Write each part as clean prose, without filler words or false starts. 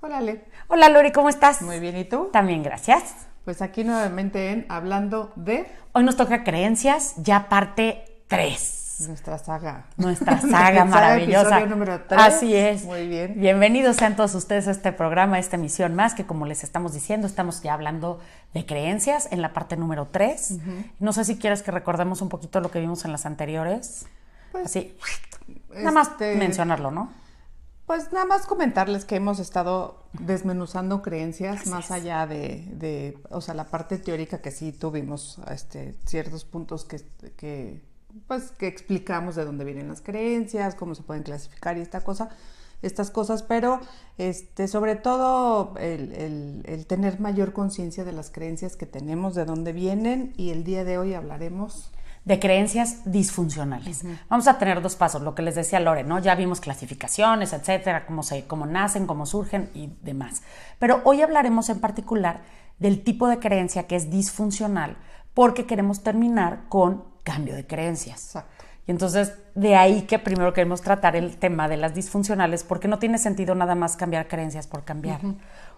Hola, Ale. Hola Lori, ¿cómo estás? Muy bien, ¿y tú? También, gracias. Pues aquí nuevamente en Hablando de Hoy nos toca creencias, ya parte 3. nuestra saga. Nuestra saga maravillosa. Episodio número 3. Así es. Muy bien. Bienvenidos sean todos ustedes a este programa, a esta emisión más, que como les estamos diciendo, estamos ya hablando de creencias en la parte número 3. No sé si quieres que recordemos un poquito lo que vimos en las anteriores. Pues, así, nada más mencionarlo, ¿no? Pues nada más comentarles que hemos estado desmenuzando creencias. Así más es. allá de, o sea, la parte teórica que sí tuvimos ciertos puntos que explicamos de dónde vienen las creencias, cómo se pueden clasificar y estas cosas, pero sobre todo el tener mayor conciencia de las creencias que tenemos, de dónde vienen, y el día de hoy hablaremos de creencias disfuncionales. Vamos a tener 2 pasos, lo que les decía Lore, ¿no? Ya vimos clasificaciones, etcétera, cómo nacen, cómo surgen y demás. Pero hoy hablaremos en particular del tipo de creencia que es disfuncional, porque queremos terminar con cambio de creencias. Exacto. Y entonces, de ahí que primero queremos tratar el tema de las disfuncionales, porque no tiene sentido nada más cambiar creencias por cambiar.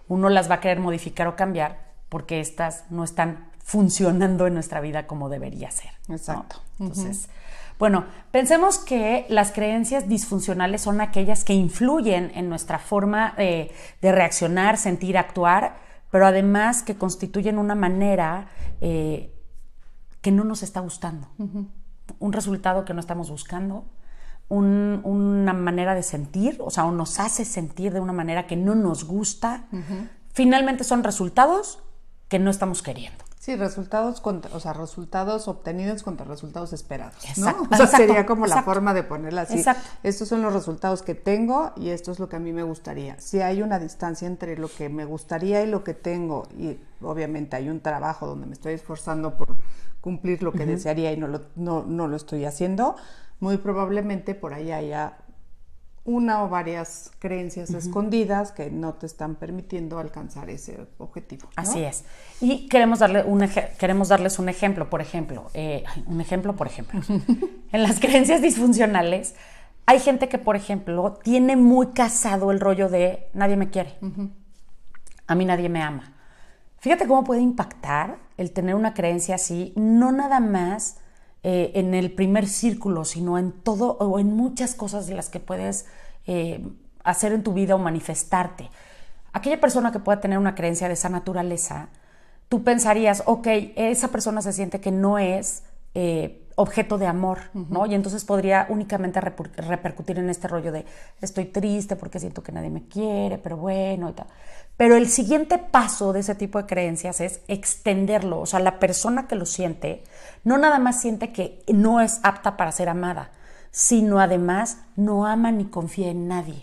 Uno las va a querer modificar o cambiar porque estas no están funcionando en nuestra vida como debería ser, ¿no? Exacto. Entonces, bueno, pensemos que las creencias disfuncionales son aquellas que influyen en nuestra forma de reaccionar, sentir, actuar, pero además que constituyen una manera que no nos está gustando, un resultado que no estamos buscando, una manera de sentir, o sea, o nos hace sentir de una manera que no nos gusta. Finalmente son resultados que no estamos queriendo. Sí, resultados obtenidos contra resultados esperados, ¿no? Exacto, O sea, exacto, sería como la exacto. forma de ponerla así. Exacto. Estos son los resultados que tengo y esto es lo que a mí me gustaría. Si hay una distancia entre lo que me gustaría y lo que tengo, y obviamente hay un trabajo donde me estoy esforzando por cumplir lo que desearía y no lo estoy haciendo, muy probablemente por ahí haya una o varias creencias escondidas que no te están permitiendo alcanzar ese objetivo, ¿no? Así es. Y queremos darles un ejemplo, por ejemplo. En las creencias disfuncionales, hay gente que, por ejemplo, tiene muy casado el rollo de nadie me quiere, a mí nadie me ama. Fíjate cómo puede impactar el tener una creencia así, no nada más en el primer círculo, sino en todo o en muchas cosas de las que puedes hacer en tu vida o manifestarte. Aquella persona que pueda tener una creencia de esa naturaleza, tú pensarías, ok, esa persona se siente que no es objeto de amor, ¿no? Y entonces podría únicamente repercutir en este rollo de estoy triste porque siento que nadie me quiere, pero bueno y tal. Pero el siguiente paso de ese tipo de creencias es extenderlo. O sea, la persona que lo siente no nada más siente que no es apta para ser amada, sino además no ama ni confía en nadie.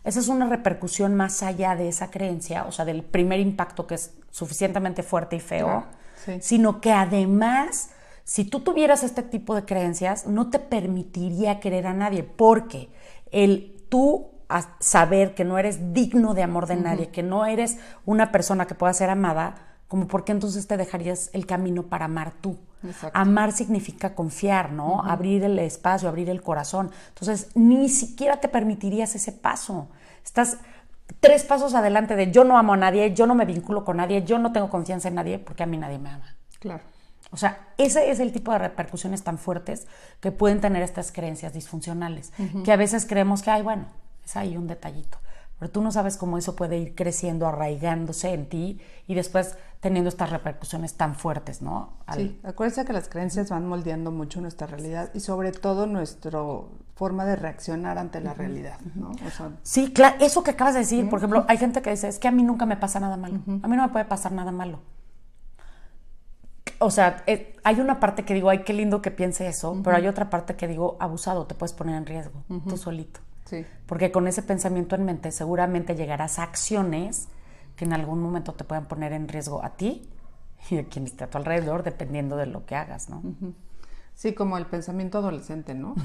Esa es una repercusión más allá de esa creencia, o sea, del primer impacto que es suficientemente fuerte y feo, Claro, sí. Sino que además, si tú tuvieras este tipo de creencias, no te permitiría querer a nadie, porque tú a saber que no eres digno de amor de nadie, que no eres una persona que pueda ser amada, como por qué entonces te dejarías el camino para amar tú. Exacto. Amar significa confiar, ¿no? Abrir el espacio, abrir el corazón. Entonces, ni siquiera te permitirías ese paso. Estás 3 pasos adelante de yo no amo a nadie, yo no me vinculo con nadie, yo no tengo confianza en nadie porque a mí nadie me ama. Claro. O sea, ese es el tipo de repercusiones tan fuertes que pueden tener estas creencias disfuncionales, que a veces creemos que, ay, bueno, es ahí un detallito, pero tú no sabes cómo eso puede ir creciendo, arraigándose en ti y después teniendo estas repercusiones tan fuertes, ¿no? Sí, acuérdense que las creencias van moldeando mucho nuestra realidad y sobre todo nuestra forma de reaccionar ante la realidad, ¿no? O sea, sí, claro, eso que acabas de decir, por ejemplo, hay gente que dice, es que a mí nunca me pasa nada malo, a mí no me puede pasar nada malo. O sea, hay una parte que digo, ay, qué lindo que piense eso, pero hay otra parte que digo, abusado, te puedes poner en riesgo, tú solito. sí. Porque con ese pensamiento en mente seguramente llegarás a acciones que en algún momento te puedan poner en riesgo a ti y a quien esté a tu alrededor, dependiendo de lo que hagas, ¿no? Sí, como el pensamiento adolescente, ¿no?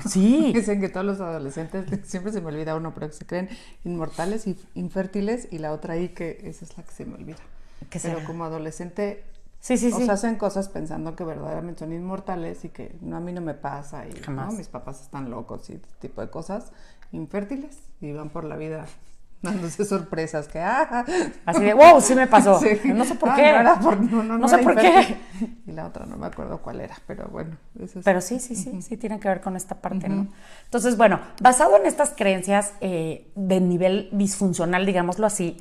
Sí. Dicen que todos los adolescentes, siempre se me olvida uno, pero que se creen inmortales y infértiles, y la otra ahí que esa es la que se me olvida. ¿Qué Pero será? como adolescente, Sí. o sea, hacen cosas pensando que verdaderamente son inmortales y que no, a mí no me pasa y Jamás. ¿no? Mis papás están locos y este tipo de cosas, infértiles, y van por la vida Dándose sorpresas que, Así de, wow, sí me pasó. Sí. No sé por qué. No sé era por qué. infértil. Y la otra no me acuerdo cuál era, pero bueno. Eso Pero sí tiene que ver con esta parte, ¿no? Entonces, bueno, basado en estas creencias de nivel disfuncional, digámoslo así,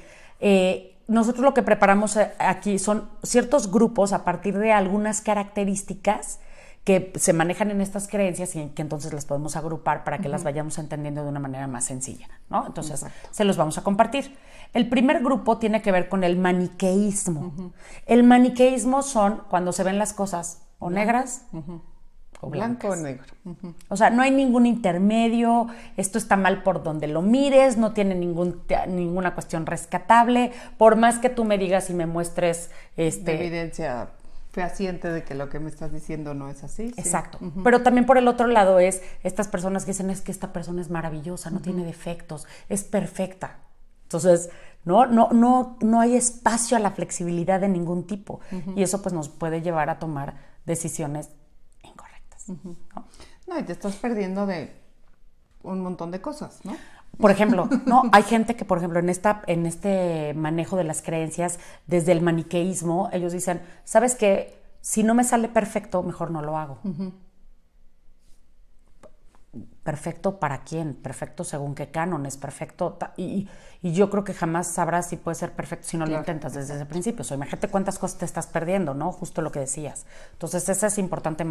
nosotros lo que preparamos aquí son ciertos grupos a partir de algunas características que se manejan en estas creencias y que entonces las podemos agrupar para que las vayamos entendiendo de una manera más sencilla, ¿no? Entonces, se los vamos a compartir. El primer grupo tiene que ver con el maniqueísmo. El maniqueísmo son cuando se ven las cosas o negras o blancas. Blanco o negro. O sea, no hay ningún intermedio, esto está mal por donde lo mires, no tiene ninguna cuestión rescatable, por más que tú me digas y me muestres evidencia fehaciente de que lo que me estás diciendo no es así. Exacto. Pero también por el otro lado es estas personas que dicen, es que esta persona es maravillosa, no tiene defectos, es perfecta. Entonces, no hay espacio a la flexibilidad de ningún tipo. Y eso pues nos puede llevar a tomar decisiones incorrectas. No, y te estás perdiendo de un montón de cosas, ¿no? Por ejemplo, ¿no? Hay gente que, por ejemplo, en este manejo de las creencias, desde el maniqueísmo, ellos dicen, ¿sabes qué? Si no me sale perfecto, mejor no lo hago. ¿Perfecto para quién? ¿Perfecto según qué cánones? ¿Perfecto? Y yo creo que jamás sabrás si puede ser perfecto si no lo intentas desde ese principio. O sea, imagínate cuántas cosas te estás perdiendo, ¿no? Justo lo que decías. Entonces, esa es importante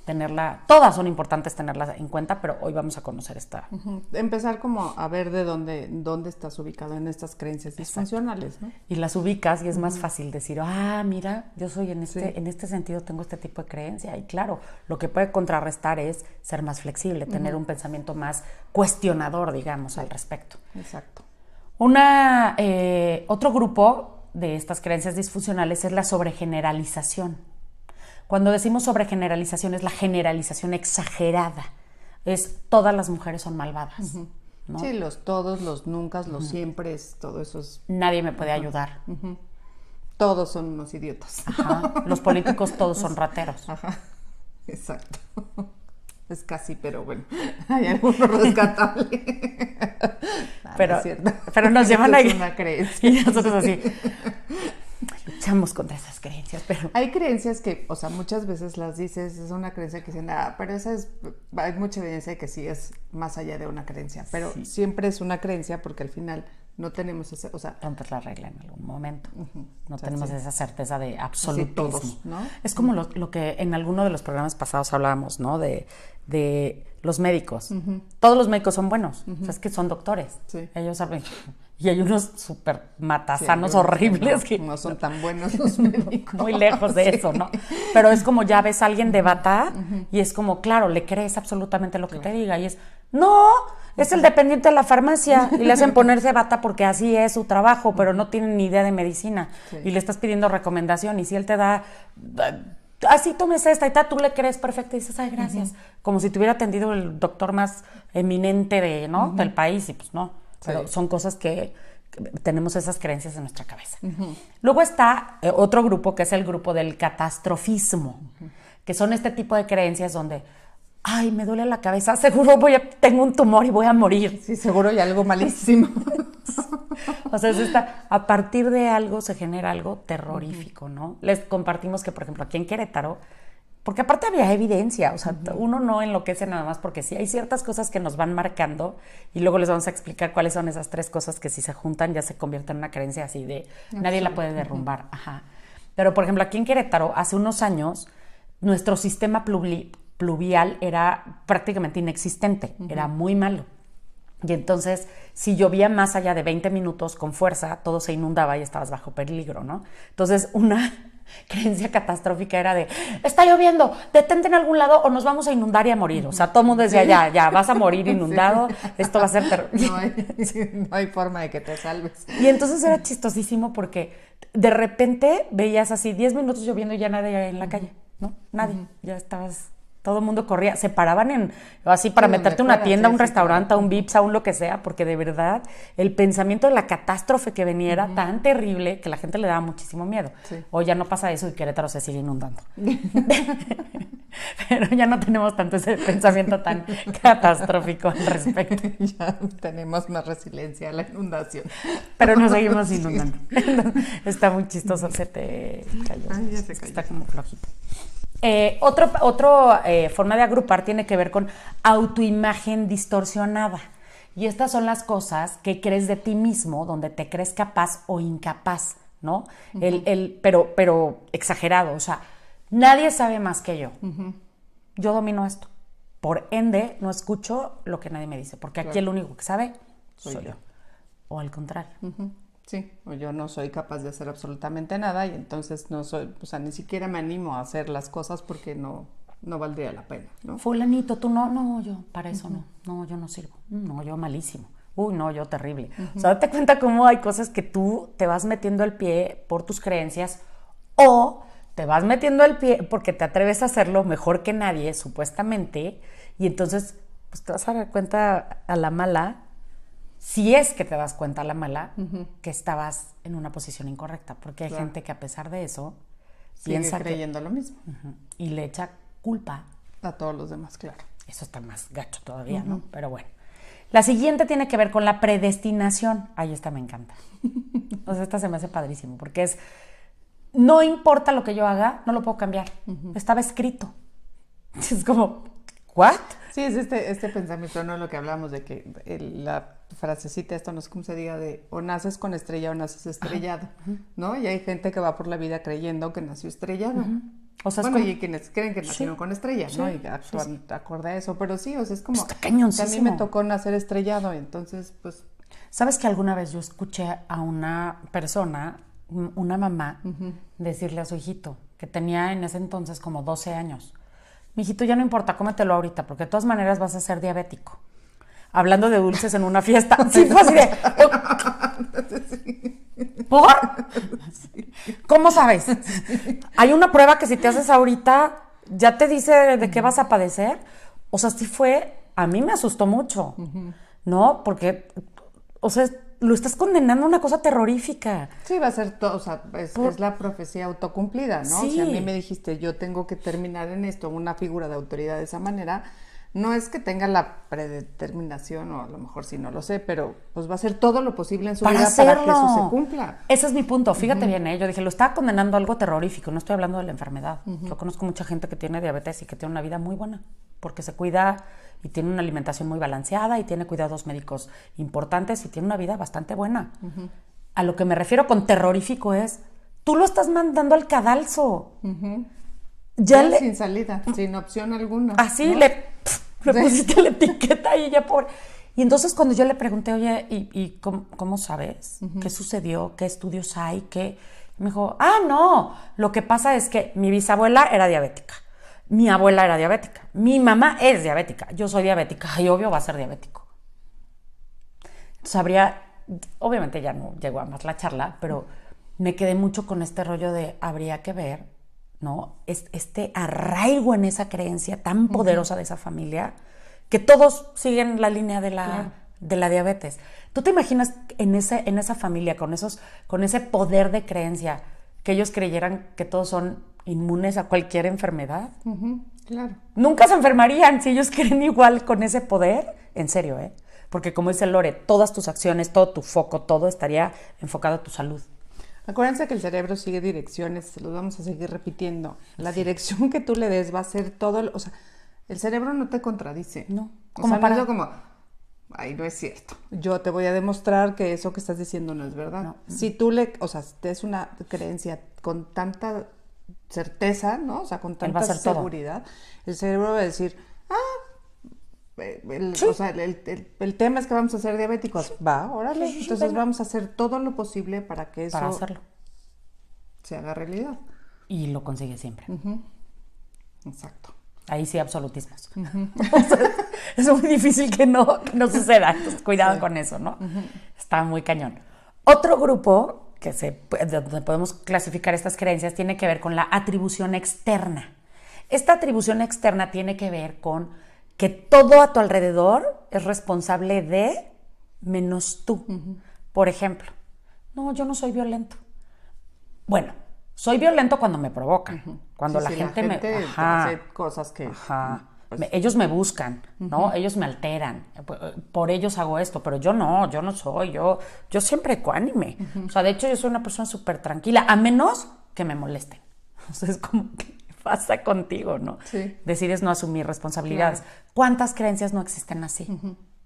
tenerla, todas son importantes tenerlas en cuenta, pero hoy vamos a conocer esta. Empezar como a ver de dónde estás ubicado en estas creencias disfuncionales, ¿no? Y las ubicas y es más fácil decir, mira, yo soy en este sentido, tengo este tipo de creencia. Y claro, lo que puede contrarrestar es ser más flexible, tener un pensamiento más cuestionador, digamos, al respecto. Exacto. Otro grupo de estas creencias disfuncionales es la sobregeneralización. Cuando decimos sobregeneralización es la generalización exagerada. Es todas las mujeres son malvadas. ¿No? Sí, los todos, los nunca, los siempre, todo eso es... Nadie me puede ayudar. Todos son unos idiotas. Los políticos todos son rateros. Exacto. Es casi, pero bueno, hay alguno rescatable. Pero nos llevan a... Es una creencia. Y nosotros así... Luchamos contra esas creencias, pero... Hay creencias que, o sea, muchas veces las dices, es una creencia que dicen, pero esa es... Hay mucha evidencia de que sí es más allá de una creencia, pero siempre es una creencia porque al final no tenemos ese, o sea... rompes la regla en algún momento. No tenemos esa certeza de absolutismo. Todos, ¿no? Es como lo que en alguno de los programas pasados hablábamos, ¿no? De los médicos. Todos los médicos son buenos. O sea, es que son doctores. Sí. Ellos saben... Y hay unos súper matasanos horribles que... No son tan buenos los médicos. Muy lejos de eso, ¿no? Pero es como ya ves a alguien de bata y es como, claro, le crees absolutamente lo que te diga. Y es, no, es el dependiente de la farmacia. Y le hacen ponerse bata porque así es su trabajo, pero no tienen ni idea de medicina. Y le estás pidiendo recomendación y si él te da... Así tomes esta y tal, tú le crees perfecto y dices, ay, gracias. Como si te hubiera atendido el doctor más eminente del país y pues no. Pero son cosas que tenemos esas creencias en nuestra cabeza. Luego está otro grupo que es el grupo del catastrofismo, que son este tipo de creencias donde, ay, me duele la cabeza, seguro tengo un tumor y voy a morir. Sí, seguro hay algo malísimo. O sea, a partir de algo se genera algo terrorífico, ¿no? Les compartimos que, por ejemplo, aquí en Querétaro, porque aparte había evidencia, o sea, uno no enloquece nada más porque sí hay ciertas cosas que nos van marcando y luego les vamos a explicar cuáles son esas 3 cosas que si se juntan ya se convierten en una creencia así de nadie la puede derrumbar. Pero, por ejemplo, aquí en Querétaro, hace unos años, nuestro sistema pluvial era prácticamente inexistente, era muy malo. Y entonces, si llovía más allá de 20 minutos con fuerza, todo se inundaba y estabas bajo peligro, ¿no? Entonces, una creencia catastrófica era de, está lloviendo, detente en algún lado o nos vamos a inundar y a morir. O sea, todo el mundo decía, ya, vas a morir inundado, esto va a ser terrible. No hay forma de que te salves. Y entonces era chistosísimo porque de repente veías así 10 minutos lloviendo y ya nadie en la calle, ¿no? Nadie, ya estabas... Todo el mundo corría, se paraban así para meterte a una tienda, a un restaurante, a un Vips, a un lo que sea, porque de verdad el pensamiento de la catástrofe que venía era tan terrible que la gente le daba muchísimo miedo. Hoy ya no pasa eso y Querétaro se sigue inundando. Pero ya no tenemos tanto ese pensamiento tan catastrófico al respecto. Ya tenemos más resiliencia a la inundación. Pero nos seguimos inundando. Está muy chistoso, se te cayó. Ay, ya se cayó. Está como flojito. Otro forma de agrupar tiene que ver con autoimagen distorsionada. Y estas son las cosas que crees de ti mismo, donde te crees capaz o incapaz, ¿no? Pero exagerado, o sea, nadie sabe más que yo. Yo domino esto. Por ende, no escucho lo que nadie me dice, porque aquí el único que sabe soy yo. O al contrario. Sí, o yo no soy capaz de hacer absolutamente nada y entonces no soy, o sea, ni siquiera me animo a hacer las cosas porque no valdría la pena, ¿no? Fulanito, tú no, yo para eso no, yo no sirvo, no, yo malísimo, uy, no, yo terrible. O sea, date cuenta cómo hay cosas que tú te vas metiendo el pie por tus creencias o te vas metiendo el pie porque te atreves a hacerlo mejor que nadie, supuestamente, y entonces pues te vas a dar cuenta a la mala, si es que te das cuenta a la mala, que estabas en una posición incorrecta, porque hay gente que a pesar de eso piensa creyendo lo mismo. Y le echa culpa a todos los demás, claro. Eso está más gacho todavía, ¿no? Pero bueno. La siguiente tiene que ver con la predestinación. Ay, esta me encanta. O sea, esta se me hace padrísimo, porque es, no importa lo que yo haga, no lo puedo cambiar. Estaba escrito. Es como, ¿what? Sí, es este pensamiento, ¿no? Lo que hablamos de que la frasecita, esto no es como se diga, de o naces con estrella o naces estrellado, ¿no? Y hay gente que va por la vida creyendo que nació estrellado. O sea, bueno, y quienes creen que nacieron con estrella, ¿no? Y actúan acorde a eso, pero sí, o sea, es como... Está cañoncísimo. A mí me tocó nacer estrellado, entonces, pues... ¿Sabes que alguna vez yo escuché a una persona, una mamá, decirle a su hijito, que tenía en ese entonces como 12 años, mi hijito, ya no importa, cómetelo ahorita, porque de todas maneras vas a ser diabético. Hablando de dulces en una fiesta. Sí, fue así de... ¿Por? ¿Cómo sabes? Hay una prueba que si te haces ahorita, ya te dice de qué vas a padecer. O sea, sí fue... A mí me asustó mucho, ¿no? Porque, o sea, lo estás condenando a una cosa terrorífica. Sí, va a ser todo, o sea, es la profecía autocumplida, ¿no? Sí. Si a mí me dijiste, yo tengo que terminar en esto, una figura de autoridad de esa manera, no es que tenga la predeterminación, o a lo mejor sí, no lo sé, pero pues va a hacer todo lo posible en su vida para que eso se cumpla. Ese es mi punto, fíjate bien, yo dije, lo estaba condenando a algo terrorífico, no estoy hablando de la enfermedad. Yo conozco mucha gente que tiene diabetes y que tiene una vida muy buena, porque se cuida y tiene una alimentación muy balanceada y tiene cuidados médicos importantes y tiene una vida bastante buena. A lo que me refiero con terrorífico es, tú lo estás mandando al cadalso. Ya sin salida, sin opción alguna. Así, ¿no? Le pusiste la etiqueta y ya pobre. Y entonces cuando yo le pregunté, oye, ¿y cómo sabes? ¿Qué sucedió? ¿Qué estudios hay? ¿Qué? Me dijo, no, lo que pasa es que mi bisabuela era diabética, mi abuela era diabética, mi mamá es diabética, yo soy diabética y obvio va a ser diabético. Entonces obviamente ya no llegó a más la charla, pero me quedé mucho con este rollo de habría que ver, ¿no? Este arraigo en esa creencia tan poderosa de esa familia, que todos siguen la línea de la diabetes. ¿Tú te imaginas en esa familia, con ese poder de creencia, que ellos creyeran que todos son inmunes a cualquier enfermedad? Claro. Nunca se enfermarían si ellos creen igual con ese poder. En serio, Porque como dice Lore, todas tus acciones, todo tu foco, todo estaría enfocado a tu salud. Acuérdense que el cerebro sigue direcciones, se los vamos a seguir repitiendo. La dirección que tú le des va a ser todo, o sea, el cerebro no te contradice. No. O sea, no es como, ay, no es cierto. Yo te voy a demostrar que eso que estás diciendo no es verdad. No. Si tú es una creencia con tanta certeza, ¿no? O sea, con tanta seguridad, el cerebro va a decir, o sea, el tema es que vamos a ser diabéticos. Va, órale. Sí, entonces vamos a hacer todo lo posible para que eso se haga realidad. Y lo consigue siempre. Exacto. Ahí sí, absolutismos. O sea, es muy difícil que no suceda. Entonces, cuidado con eso, ¿no? Está muy cañón. Otro grupo donde podemos clasificar estas creencias tiene que ver con la atribución externa. Esta atribución externa tiene que ver con que todo a tu alrededor es responsable de menos tú. Por ejemplo, no, yo no soy violento. Bueno, Soy violento cuando me provocan, cuando Sí, la sí, gente la me... gente Ajá, hace cosas que... ajá. pues, Ellos me buscan, ¿no? Ellos me alteran. Por ellos hago esto, pero yo no soy. Yo siempre ecuánime. O sea, de hecho, yo soy una persona súper tranquila, a menos que me molesten. O sea, es como, ¿qué pasa contigo, no? Sí. Decides no asumir responsabilidades. Claro. ¿Cuántas creencias no existen así?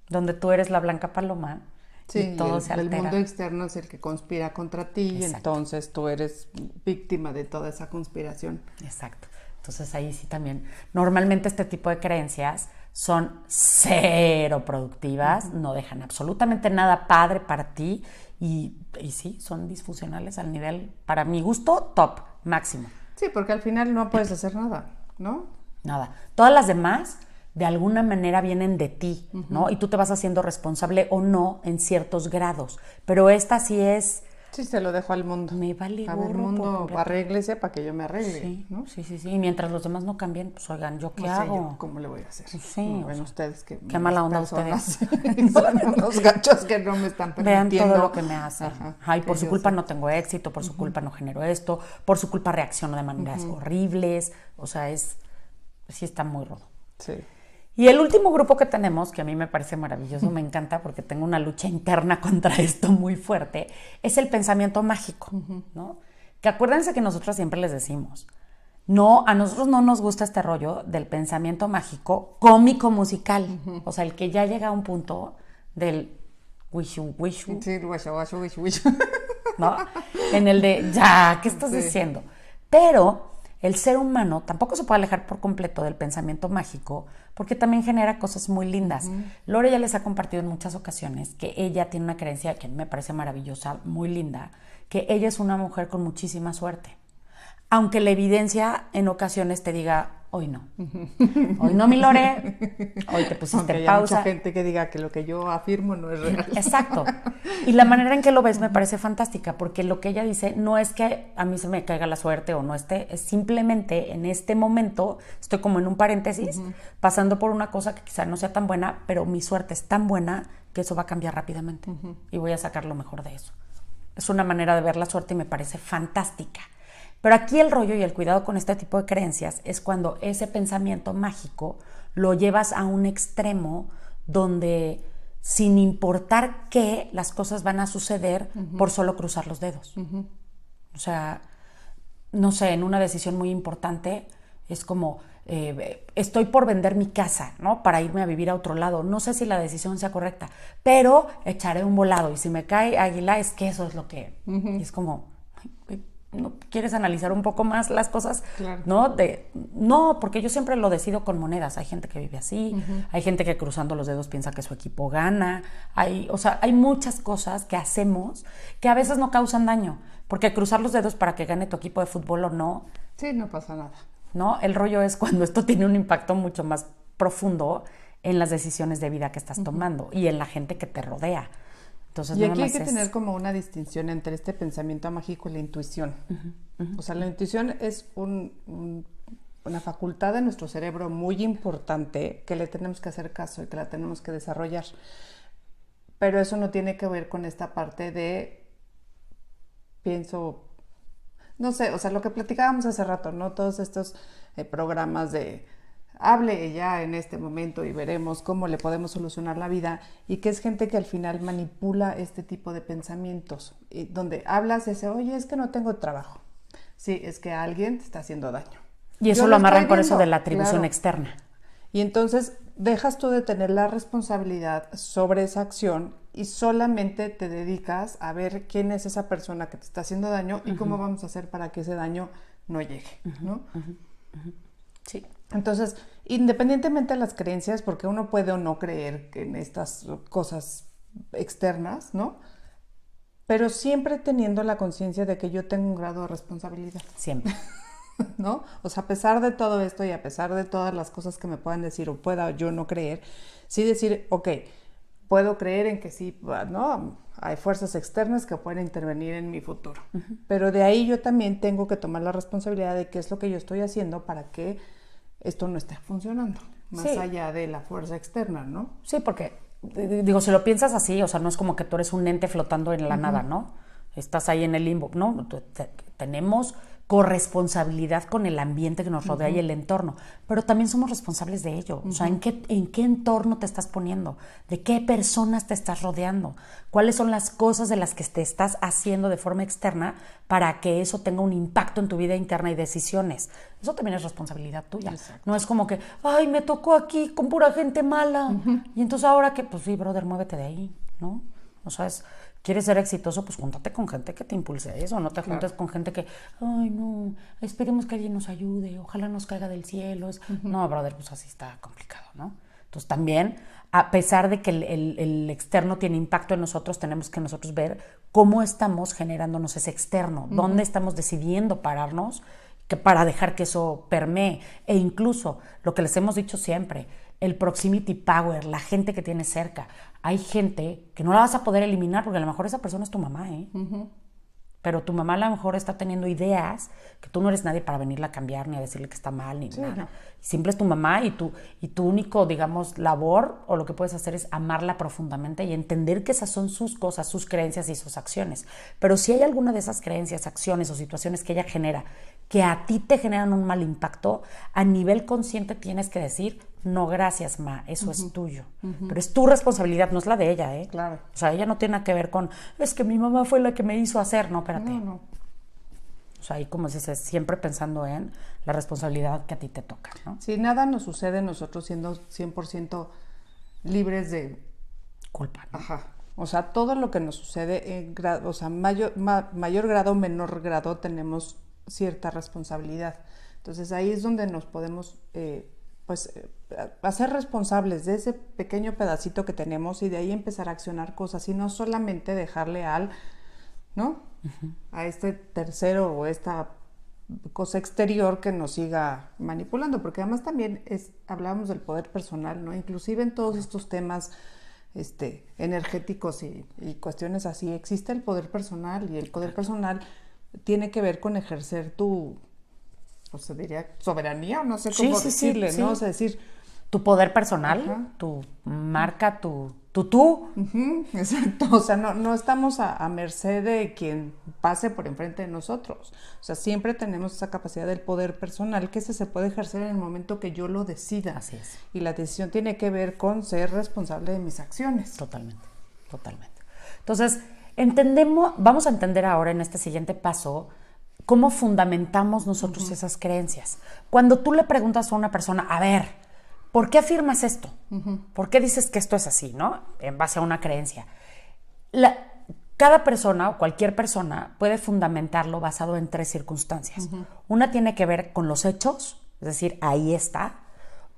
Donde tú eres la blanca paloma Sí, y todo se el altera. mundo externo es el que conspira contra ti y Exacto. entonces tú eres víctima de toda esa conspiración. Exacto. Entonces ahí sí también. Normalmente este tipo de creencias son cero productivas, no dejan absolutamente nada padre para ti y sí, son disfuncionales al nivel, para mi gusto, top, máximo. Sí, porque al final no puedes hacer nada, ¿no? Nada. Todas las demás de alguna manera vienen de ti, ¿no? Y tú te vas haciendo responsable o no en ciertos grados. Pero esta sí es... Sí, se lo dejo al mundo. Me vale A ver, gorro por mundo, completo. arréglese para que yo me arregle, Sí, ¿no? sí. Y mientras los demás no cambien, pues oigan, ¿yo qué No sé hago? yo cómo le voy a hacer. Sí, No, o ven sea, ustedes que... qué mala onda personas son unos gachos que no me están Vean permitiendo. todo lo que me hacen. Ajá, Ay, por que su yo culpa sé. no tengo éxito, por su culpa no genero esto, por su culpa reacciono de maneras horribles. O sea, sí está muy rudo. Sí. Y el último grupo que tenemos, que a mí me parece maravilloso, me encanta porque tengo una lucha interna contra esto muy fuerte, es el pensamiento mágico, ¿no? Que acuérdense que nosotros siempre les decimos, no, a nosotros no nos gusta este rollo del pensamiento mágico cómico musical, o sea, el que ya llega a un punto del wishu, Sí, guacho. ¿no? En el de, ya, ¿qué estás diciendo? Pero el ser humano tampoco se puede alejar por completo del pensamiento mágico porque también genera cosas muy lindas. Lore ya les ha compartido en muchas ocasiones que ella tiene una creencia que me parece maravillosa, muy linda, que ella es una mujer con muchísima suerte. Aunque la evidencia en ocasiones te diga, hoy no, mi Lore, hoy te pusiste Aunque en haya pausa. mucha gente que diga que lo que yo afirmo no es real. Exacto. Y la manera en que lo ves me parece fantástica, porque lo que ella dice no es que a mí se me caiga la suerte o no esté, es simplemente en este momento estoy como en un paréntesis, pasando por una cosa que quizá no sea tan buena, pero mi suerte es tan buena que eso va a cambiar rápidamente y voy a sacar lo mejor de eso. Es una manera de ver la suerte y me parece fantástica. Pero aquí el rollo y el cuidado con este tipo de creencias es cuando ese pensamiento mágico lo llevas a un extremo donde sin importar qué, las cosas van a suceder por solo cruzar los dedos. O sea, no sé, en una decisión muy importante es como, estoy por vender mi casa, ¿no? Para irme a vivir a otro lado. No sé si la decisión sea correcta, pero echaré un volado y si me cae águila es que eso es lo que... Y es como... ¿no quieres analizar un poco más las cosas? Claro. No, porque yo siempre lo decido con monedas. Hay gente que vive así, hay gente que cruzando los dedos piensa que su equipo gana. Hay muchas cosas que hacemos que a veces no causan daño, porque cruzar los dedos para que gane tu equipo de fútbol o no, Sí, no pasa nada. ¿no? El rollo es cuando esto tiene un impacto mucho más profundo en las decisiones de vida que estás tomando y en la gente que te rodea. Entonces, Y aquí hay que tener como una distinción entre este pensamiento mágico y la intuición. O sea, la intuición es una facultad de nuestro cerebro muy importante que le tenemos que hacer caso y que la tenemos que desarrollar. Pero eso no tiene que ver con esta parte de pienso, no sé, o sea, lo que platicábamos hace rato, ¿no? Todos estos programas de hable ya en este momento y veremos cómo le podemos solucionar la vida, y que es gente que al final manipula este tipo de pensamientos, y donde hablas y dice, oye, es que no tengo trabajo. Sí, es que alguien te está haciendo daño. y eso Yo lo estoy amarran con eso viendo, de la atribución claro. externa. Y entonces dejas tú de tener la responsabilidad sobre esa acción y solamente te dedicas a ver quién es esa persona que te está haciendo daño y cómo vamos a hacer para que ese daño no llegue, ¿no? Sí. Entonces, independientemente de las creencias, porque uno puede o no creer en estas cosas externas, ¿no? Pero siempre teniendo la conciencia de que yo tengo un grado de responsabilidad, Siempre. ¿no? O sea, a pesar de todo esto y a pesar de todas las cosas que me puedan decir o pueda yo no creer, sí decir, ok, puedo creer en que sí, ¿no? Hay fuerzas externas que pueden intervenir en mi futuro. Pero de ahí yo también tengo que tomar la responsabilidad de qué es lo que yo estoy haciendo para que esto no esté funcionando, más Sí. allá de la fuerza externa, ¿no? Sí, porque, digo, si lo piensas así, o sea, no es como que tú eres un ente flotando en la nada, ¿no? Estás ahí en el limbo, ¿no? tenemos corresponsabilidad con el ambiente que nos rodea y el entorno, pero también somos responsables de ello. O sea, ¿en qué entorno te estás poniendo? ¿De qué personas te estás rodeando? ¿Cuáles son las cosas de las que te estás haciendo de forma externa para que eso tenga un impacto en tu vida interna y decisiones? Eso también es responsabilidad tuya. Exacto. No es como que, ay, me tocó aquí con pura gente mala. Y entonces ahora que, pues sí, brother, muévete de ahí, ¿no? O sea, ¿quieres ser exitoso? Pues júntate con gente que te impulse a eso, no te juntes con gente que, ay, no, esperemos que alguien nos ayude, ojalá nos caiga del cielo. No, brother, pues así está complicado, ¿no? Entonces también, a pesar de que el externo tiene impacto en nosotros, tenemos que nosotros ver cómo estamos generándonos ese externo, dónde estamos decidiendo pararnos para dejar que eso permee. E incluso, lo que les hemos dicho siempre, el proximity power, la gente que tienes cerca. Hay gente que no la vas a poder eliminar porque a lo mejor esa persona es tu mamá, ¿eh? Pero tu mamá a lo mejor está teniendo ideas que tú no eres nadie para venirla a cambiar ni a decirle que está mal ni nada. No. Simple es tu mamá y tu único, digamos, labor o lo que puedes hacer es amarla profundamente y entender que esas son sus cosas, sus creencias y sus acciones. Pero si hay alguna de esas creencias, acciones o situaciones que ella genera que a ti te generan un mal impacto, a nivel consciente tienes que decir, no, gracias, ma, eso es tuyo. Pero es tu responsabilidad, no es la de ella, ¿eh? Claro. O sea, ella no tiene nada que ver con, es que mi mamá fue la que me hizo hacer. No, espérate. No. O sea, ahí como dices, siempre pensando en la responsabilidad que a ti te toca, ¿no? Sí, nada nos sucede nosotros siendo 100% libres de culpa, ¿no? Ajá. O sea, todo lo que nos sucede, en o sea, mayor grado o menor grado, tenemos cierta responsabilidad. Entonces ahí es donde nos podemos hacer responsables de ese pequeño pedacito que tenemos y de ahí empezar a accionar cosas y no solamente dejarle ¿no? A este tercero o esta cosa exterior que nos siga manipulando, porque además también hablamos del poder personal, ¿no? Inclusive en todos estos temas energéticos y cuestiones así, existe el poder personal y el poder personal tiene que ver con ejercer tu, o sea, diría soberanía, o no sé cómo decirle, ¿no? O sea, decir tu poder personal, tu marca, tú. Exacto, o sea, no estamos a merced de quien pase por enfrente de nosotros. O sea, siempre tenemos esa capacidad del poder personal que se puede ejercer en el momento que yo lo decida. Así es. Y la decisión tiene que ver con ser responsable de mis acciones. Totalmente. Entonces, vamos a entender ahora en este siguiente paso cómo fundamentamos nosotros esas creencias. Cuando tú le preguntas a una persona, a ver, ¿por qué afirmas esto? ¿Por qué dices que esto es así, no? En base a una creencia. Cada persona o cualquier persona puede fundamentarlo basado en 3 circunstancias. Una tiene que ver con los hechos, es decir, ahí está.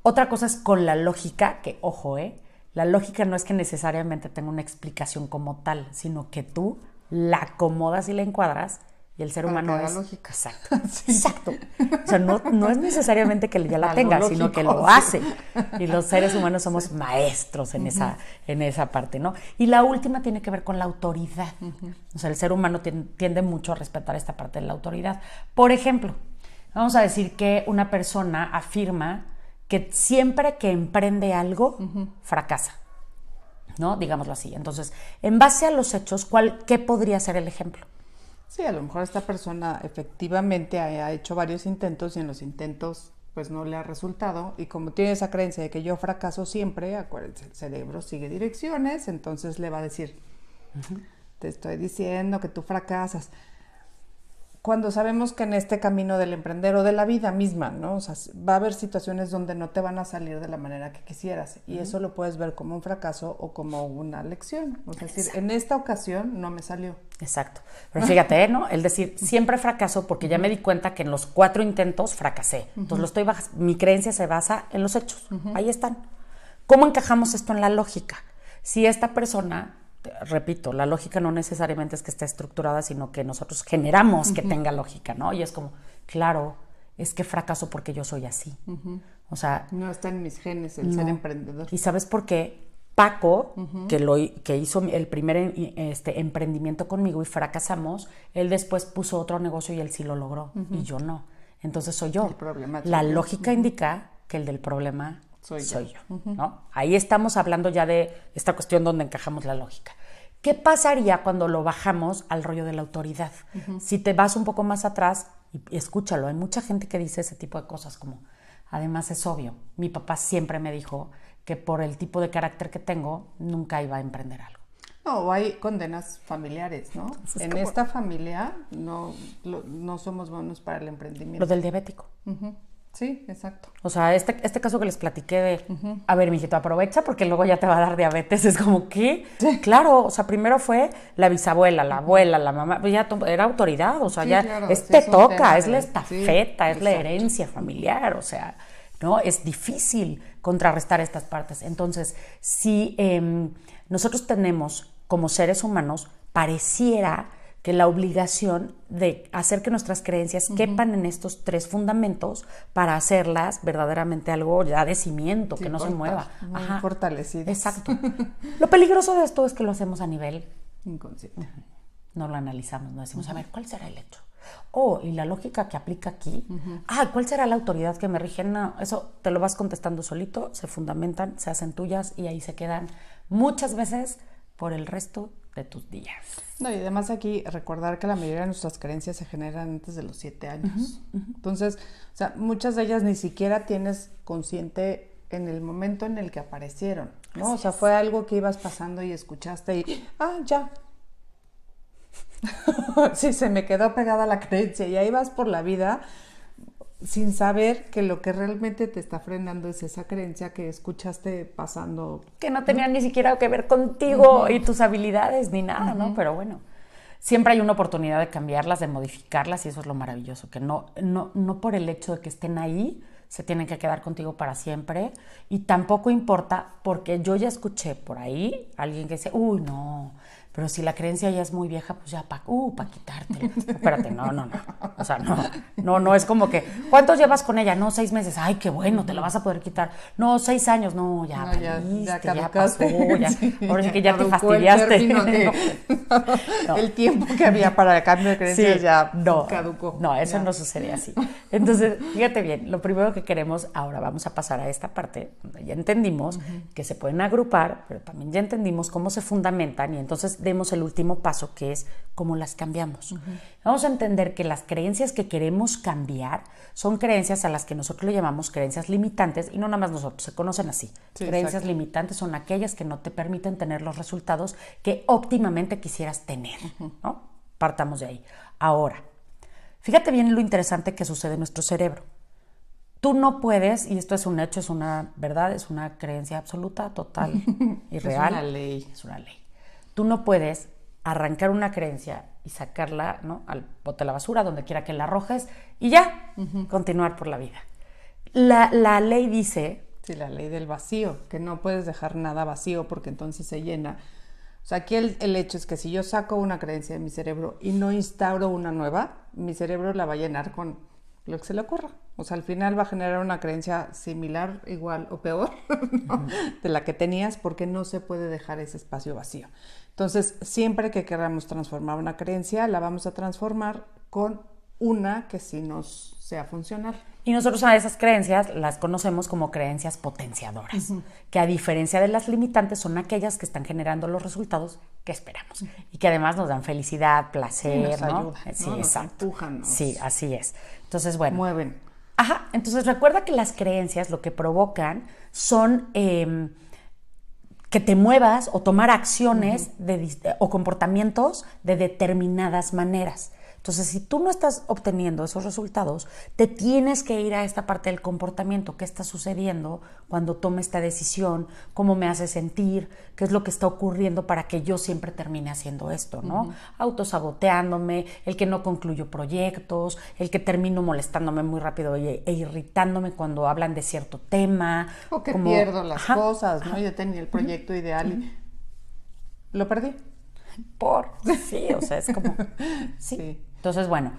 Otra cosa es con la lógica, que ojo, la lógica no es que necesariamente tenga una explicación como tal, sino que tú la acomodas y la encuadras. Y el ser humano es lógica. Exacto. Sí. Exacto. O sea, no es necesariamente que ya la tenga, sino que lo hace. Y los seres humanos somos maestros en esa parte, ¿no? Y la última tiene que ver con la autoridad. O sea, el ser humano tiende mucho a respetar esta parte de la autoridad. Por ejemplo, vamos a decir que una persona afirma que siempre que emprende algo, fracasa, ¿no? Digámoslo así. Entonces, en base a los hechos, ¿qué podría ser el ejemplo? Sí, a lo mejor esta persona efectivamente ha hecho varios intentos y en los intentos pues no le ha resultado y como tiene esa creencia de que yo fracaso siempre, acuérdense, el cerebro sigue direcciones, entonces le va a decir, te estoy diciendo que tú fracasas. Cuando sabemos que en este camino del emprender o de la vida misma, ¿no? O sea, va a haber situaciones donde no te van a salir de la manera que quisieras y eso lo puedes ver como un fracaso o como una lección. O sea, es decir, en esta ocasión no me salió. Exacto. Pero fíjate, ¿no? El decir, siempre fracaso porque ya me di cuenta que en los 4 intentos fracasé. Entonces mi creencia se basa en los hechos. Ahí están. ¿Cómo encajamos esto en la lógica? Si esta persona... Repito, la lógica no necesariamente es que esté estructurada, sino que nosotros generamos que tenga lógica, ¿no? Y es como, claro, es que fracaso porque yo soy así. O sea... No está en mis genes el ser emprendedor. ¿Y sabes por qué? Paco, que hizo el primer emprendimiento conmigo y fracasamos, él después puso otro negocio y él sí lo logró, y yo no. Entonces soy yo. La lógica indica que el del problema... Soy yo, ¿no? Ahí estamos hablando ya de esta cuestión donde encajamos la lógica. ¿Qué pasaría cuando lo bajamos al rollo de la autoridad? Si te vas un poco más atrás, y escúchalo, hay mucha gente que dice ese tipo de cosas como, además es obvio, mi papá siempre me dijo que por el tipo de carácter que tengo, nunca iba a emprender algo. No, hay condenas familiares, ¿no? Entonces, en esta familia no somos buenos para el emprendimiento. Lo del diabético. Sí, exacto. O sea, este caso que les platiqué de, a ver, mijito, aprovecha porque luego ya te va a dar diabetes. Es como, ¿qué? Sí. Claro, o sea, primero fue la bisabuela, la abuela, la mamá, pues ya era autoridad, o sea, sí, ya claro, te toca, es la estafeta, es la herencia familiar, o sea, ¿no? Es difícil contrarrestar estas partes. Entonces, si nosotros tenemos, como seres humanos, pareciera que la obligación de hacer que nuestras creencias quepan en estos 3 fundamentos para hacerlas verdaderamente algo ya de cimiento, que no se mueva. Fortalecidas. Exacto. Lo peligroso de esto es que lo hacemos a nivel inconsciente. No lo analizamos, no decimos, a ver, ¿cuál será el hecho? Y la lógica que aplica aquí, ¿cuál será la autoridad que me rige? No, eso te lo vas contestando solito, se fundamentan, se hacen tuyas y ahí se quedan muchas veces por el resto de tus días. No, y además aquí recordar que la mayoría de nuestras creencias se generan antes de los 7 años. Entonces, o sea, muchas de ellas ni siquiera tienes consciente en el momento en el que aparecieron, ¿no? O sea, fue algo que ibas pasando y escuchaste y, ya. Sí, se me quedó pegada la creencia y ahí vas por la vida sin saber que lo que realmente te está frenando es esa creencia que escuchaste pasando. Que no tenía ni siquiera que ver contigo y tus habilidades ni nada, ¿no? Pero bueno, siempre hay una oportunidad de cambiarlas, de modificarlas y eso es lo maravilloso, que no por el hecho de que estén ahí se tienen que quedar contigo para siempre y tampoco importa porque yo ya escuché por ahí a alguien que dice, no, pero si la creencia ya es muy vieja, pues ya para quitártela. Espérate, no. O sea, no es como que, ¿cuántos llevas con ella? No, 6 meses. Ay, qué bueno, te la vas a poder quitar. No, 6 años. No, ya pasó. Sí, ahora sí que ya te fastidiaste. El tiempo que había para el cambio de creencias ya caducó. No, eso no sucede así. Entonces, fíjate bien, lo primero que queremos, ahora vamos a pasar a esta parte, donde ya entendimos que se pueden agrupar, pero también ya entendimos cómo se fundamentan y entonces demos el último paso, que es cómo las cambiamos. Vamos a entender que las creencias que queremos cambiar son creencias a las que nosotros le llamamos creencias limitantes, y no nada más nosotros, se conocen así. Sí, creencias limitantes son aquellas que no te permiten tener los resultados que óptimamente quisieras tener, ¿no? Partamos de ahí. Ahora, fíjate bien lo interesante que sucede en nuestro cerebro. Tú no puedes, y esto es un hecho, es una verdad, es una creencia absoluta, total y real. Es una ley. Es una ley. Tú no puedes arrancar una creencia y sacarla, ¿no?, al bote de la basura, donde quiera que la arrojes, y ya, continuar por la vida. La ley dice... Sí, la ley del vacío, que no puedes dejar nada vacío porque entonces se llena. O sea, aquí el hecho es que si yo saco una creencia de mi cerebro y no instauro una nueva, mi cerebro la va a llenar con lo que se le ocurra. O sea, al final va a generar una creencia similar, igual o peor, ¿no? De la que tenías, porque no se puede dejar ese espacio vacío. Entonces, siempre que queramos transformar una creencia, la vamos a transformar con una que sí nos sea funcional. Y nosotros a esas creencias las conocemos como creencias potenciadoras, que a diferencia de las limitantes son aquellas que están generando los resultados que esperamos y que además nos dan felicidad, placer, nos ¿no? Ayudan, Sí, ¿no? exacto. Nos empujan, Sí, así es. Entonces, bueno. Mueven. Ajá, entonces recuerda que las creencias lo que provocan son que te muevas o tomar acciones o comportamientos de determinadas maneras. Entonces, si tú no estás obteniendo esos resultados, te tienes que ir a esta parte del comportamiento. ¿Qué está sucediendo cuando tome esta decisión? ¿Cómo me hace sentir? ¿Qué es lo que está ocurriendo para que yo siempre termine haciendo esto, ¿no? Autosaboteándome, el que no concluyo proyectos, el que termino molestándome muy rápido e irritándome cuando hablan de cierto tema. O que pierdo las cosas, ¿no? Yo tenía el proyecto ideal y lo perdí. Sí, o sea, es como... Sí. Entonces, bueno,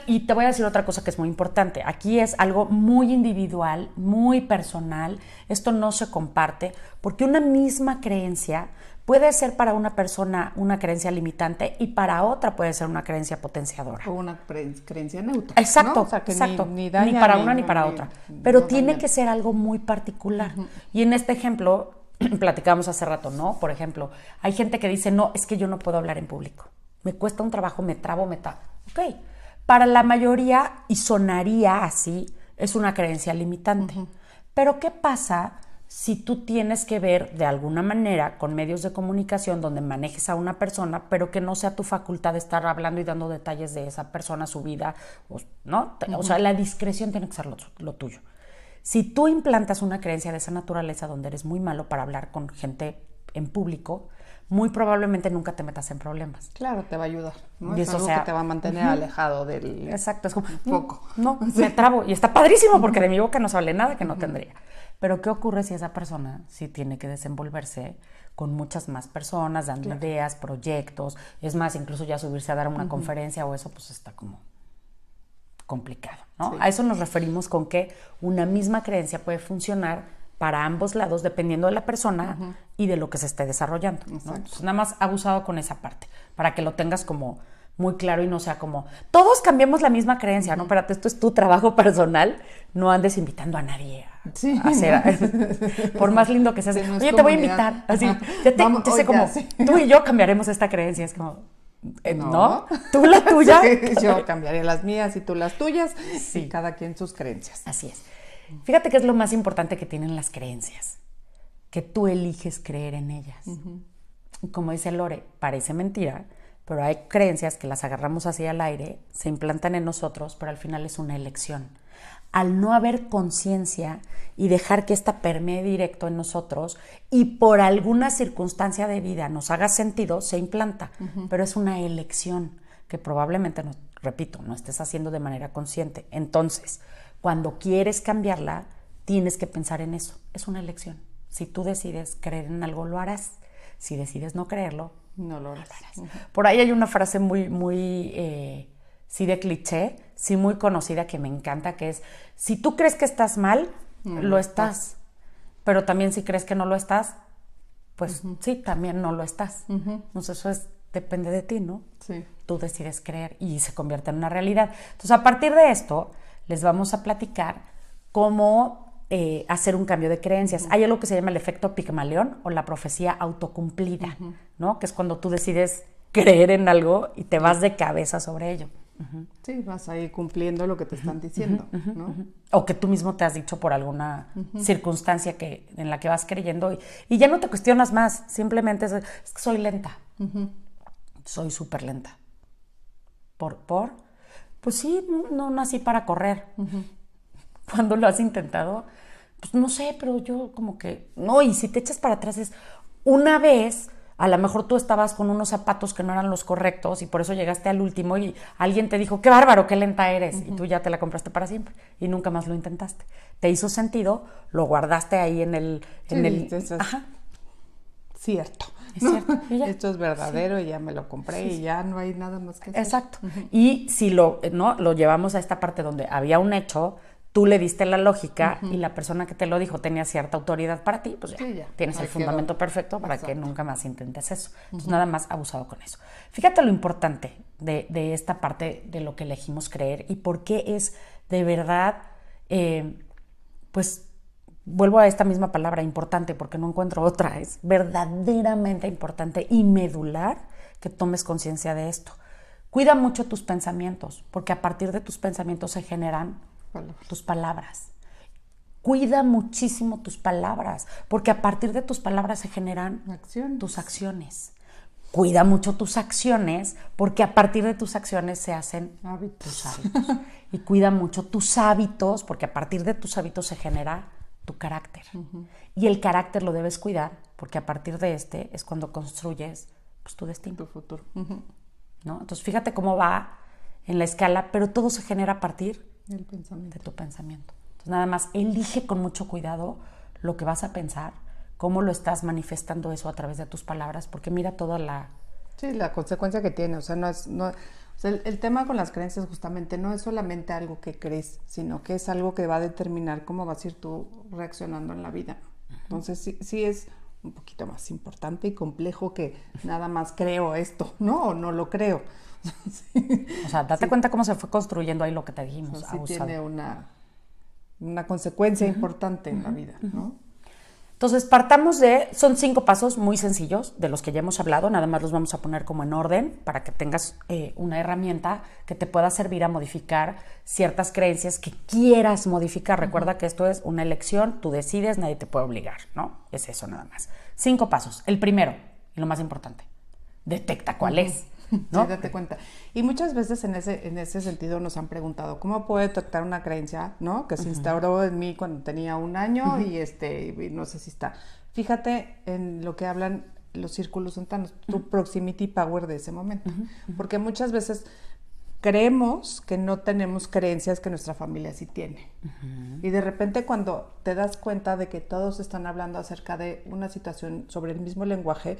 y te voy a decir otra cosa que es muy importante. Aquí es algo muy individual, muy personal. Esto no se comparte porque una misma creencia puede ser para una persona una creencia limitante y para otra puede ser una creencia potenciadora. O una creencia neutra. Exacto, ¿no? O sea, que exacto. Ni daña, ni para una ni para otra. Pero tiene que ser algo muy particular. Y en este ejemplo... platicábamos hace rato, ¿no? Por ejemplo, hay gente que dice, no, es que yo no puedo hablar en público. Me cuesta un trabajo, me trabo. Ok. Para la mayoría, y sonaría así, es una creencia limitante. Pero ¿qué pasa si tú tienes que ver de alguna manera con medios de comunicación donde manejes a una persona, pero que no sea tu facultad de estar hablando y dando detalles de esa persona, su vida, ¿no? O sea, la discreción tiene que ser lo tuyo. Si tú implantas una creencia de esa naturaleza donde eres muy malo para hablar con gente en público, muy probablemente nunca te metas en problemas. Claro, te va a ayudar, ¿no? Y es eso, algo que te va a mantener alejado del... Exacto, es como, foco. No, me trabo. Y está padrísimo porque de mi boca no sale nada que no tendría. Pero ¿qué ocurre si esa persona sí tiene que desenvolverse con muchas más personas, dando ideas, proyectos? Es más, incluso ya subirse a dar una conferencia o eso, pues está como complicado, ¿no? Sí. A eso nos referimos con que una misma creencia puede funcionar para ambos lados dependiendo de la persona y de lo que se esté desarrollando, ¿no? Entonces, nada más abusado con esa parte para que lo tengas como muy claro y no sea como todos cambiemos la misma creencia, ¿no? Espérate, esto es tu trabajo personal, no andes invitando a nadie a hacer, por más lindo que sea, oye, comunidad. Te voy a invitar, así, ya sé como, tú y yo cambiaremos esta creencia, es como, ¿no? Tú la tuya. Sí, yo cambiaré las mías y tú las tuyas, y cada quien sus creencias. Así es. Fíjate que es lo más importante que tienen las creencias, que tú eliges creer en ellas. Como dice Lore, parece mentira, pero hay creencias que las agarramos así al aire, se implantan en nosotros, pero al final es una elección. Al no haber conciencia y dejar que esta permee directo en nosotros y por alguna circunstancia de vida nos haga sentido, se implanta, pero es una elección que probablemente, repito, no estés haciendo de manera consciente. Entonces, cuando quieres cambiarla, tienes que pensar en eso. Es una elección. Si tú decides creer en algo, lo harás. Si decides no creerlo, no lo harás. Por ahí hay una frase muy sí de cliché, sí muy conocida que me encanta, que es, si tú crees que estás mal, lo estás. Pero también si crees que no lo estás, pues sí, también no lo estás. Entonces eso depende de ti, ¿no? Sí. Tú decides creer y se convierte en una realidad. Entonces, a partir de esto, les vamos a platicar cómo hacer un cambio de creencias. Hay algo que se llama el efecto Pigmalión o la profecía autocumplida, ¿no? Que es cuando tú decides creer en algo y te vas de cabeza sobre ello. Sí, vas ahí cumpliendo lo que te están diciendo, ¿no? O que tú mismo te has dicho por alguna circunstancia en la que vas creyendo y ya no te cuestionas más, simplemente es que soy lenta, soy súper lenta. Pues sí, no nací para correr. Cuando lo has intentado, pues no sé, pero yo como que, no, y si te echas para atrás es, una vez, a lo mejor tú estabas con unos zapatos que no eran los correctos y por eso llegaste al último y alguien te dijo, qué bárbaro, qué lenta eres, y tú ya te la compraste para siempre y nunca más lo intentaste. Te hizo sentido, lo guardaste ahí en el... Ajá. Cierto. Es cierto. Esto es verdadero y ya me lo compré y ya no hay nada más que hacer. Exacto. Y si lo llevamos a esta parte donde había un hecho, tú le diste la lógica y la persona que te lo dijo tenía cierta autoridad para ti, pues ya tienes el fundamento perfecto para que nunca más intentes eso. Entonces, nada más abusado con eso. Fíjate lo importante de esta parte de lo que elegimos creer y por qué es de verdad, pues, vuelvo a esta misma palabra, importante, porque no encuentro otra. Es verdaderamente importante y medular que tomes conciencia de esto. Cuida mucho tus pensamientos, porque a partir de tus pensamientos se generan tus palabras. Cuida muchísimo tus palabras, porque a partir de tus palabras se generan tus acciones. Cuida mucho tus acciones, porque a partir de tus acciones se hacen tus hábitos. Y cuida mucho tus hábitos, porque a partir de tus hábitos se genera tu carácter. Y el carácter lo debes cuidar, porque a partir de es cuando construyes pues, tu destino. Tu futuro. ¿No? Entonces, fíjate cómo va en la escala, pero todo se genera a partir de tu pensamiento. Entonces, nada más elige con mucho cuidado lo que vas a pensar, cómo lo estás manifestando eso a través de tus palabras, porque mira toda la... Sí, la consecuencia que tiene. O sea, el tema con las creencias justamente no es solamente algo que crees, sino que es algo que va a determinar cómo vas a ir tú reaccionando en la vida. Entonces, sí es un poquito más importante y complejo que nada más creo esto, ¿no? O no lo creo. O sea, date cuenta cómo se fue construyendo ahí lo que te dijimos. O sea, sí tiene una consecuencia importante en la vida, ¿no? Entonces, son 5 pasos muy sencillos, de los que ya hemos hablado, nada más los vamos a poner como en orden para que tengas una herramienta que te pueda servir a modificar ciertas creencias que quieras modificar. Recuerda que esto es una elección, tú decides, nadie te puede obligar, ¿no? Es eso nada más. 5 pasos. El primero, y lo más importante, detecta cuál es. ¿No? Sí, date cuenta. Y muchas veces en ese sentido nos han preguntado, ¿cómo puedo detectar una creencia, ¿no? Que se instauró en mí cuando tenía 1 año y no sé si está. Fíjate en lo que hablan los círculos centranos, tu proximity power de ese momento. Porque muchas veces creemos que no tenemos creencias que nuestra familia sí tiene. Y de repente cuando te das cuenta de que todos están hablando acerca de una situación sobre el mismo lenguaje,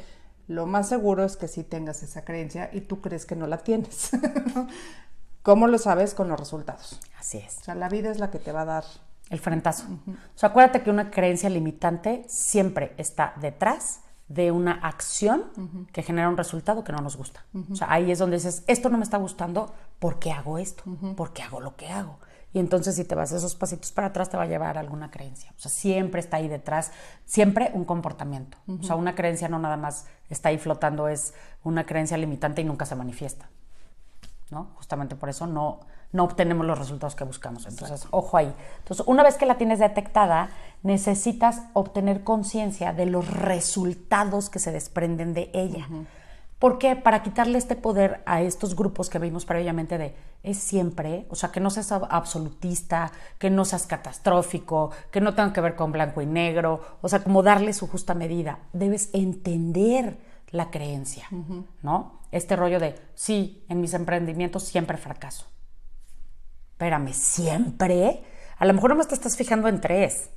lo más seguro es que sí tengas esa creencia y tú crees que no la tienes. ¿Cómo lo sabes? Con los resultados. Así es. O sea, la vida es la que te va a dar el frentazo. O sea, acuérdate que una creencia limitante siempre está detrás de una acción que genera un resultado que no nos gusta. O sea, ahí es donde dices, esto no me está gustando, ¿por qué hago esto? ¿Por qué hago lo que hago? Y entonces si te vas esos pasitos para atrás te va a llevar a alguna creencia. O sea, siempre está ahí detrás, siempre un comportamiento. O sea, una creencia no nada más está ahí flotando, es una creencia limitante y nunca se manifiesta, ¿no? Justamente por eso no obtenemos los resultados que buscamos. Entonces, ojo ahí. Entonces, una vez que la tienes detectada, necesitas obtener conciencia de los resultados que se desprenden de ella. ¿Por qué? Para quitarle este poder a estos grupos que vimos previamente de es siempre, o sea, que no seas absolutista, que no seas catastrófico, que no tenga que ver con blanco y negro, o sea, como darle su justa medida. Debes entender la creencia, ¿no? Este rollo de, sí, en mis emprendimientos siempre fracaso. Espérame, ¿siempre? A lo mejor nomás te estás fijando en 3,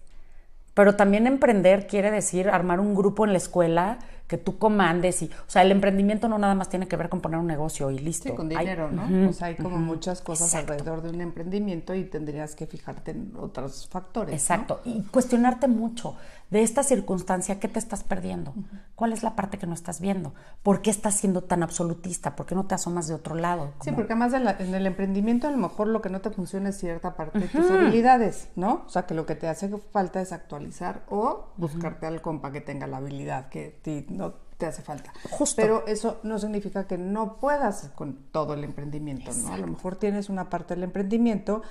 pero también emprender quiere decir armar un grupo en la escuela que tú comandes. O sea, el emprendimiento no nada más tiene que ver con poner un negocio y listo. Sí, con dinero, ¿no? O sea, hay como muchas cosas Exacto. alrededor de un emprendimiento y tendrías que fijarte en otros factores. Exacto. ¿No? Y cuestionarte mucho de esta circunstancia, ¿qué te estás perdiendo? ¿Cuál es la parte que no estás viendo? ¿Por qué estás siendo tan absolutista? ¿Por qué no te asomas de otro lado? Sí, porque además en el emprendimiento a lo mejor lo que no te funciona es cierta parte de tus habilidades, ¿no? O sea, que lo que te hace falta es actualizar o buscarte al compa que tenga la habilidad que a ti no te hace falta. Justo. Pero eso no significa que no puedas con todo el emprendimiento, ¿no? A lo mejor tienes una parte del emprendimiento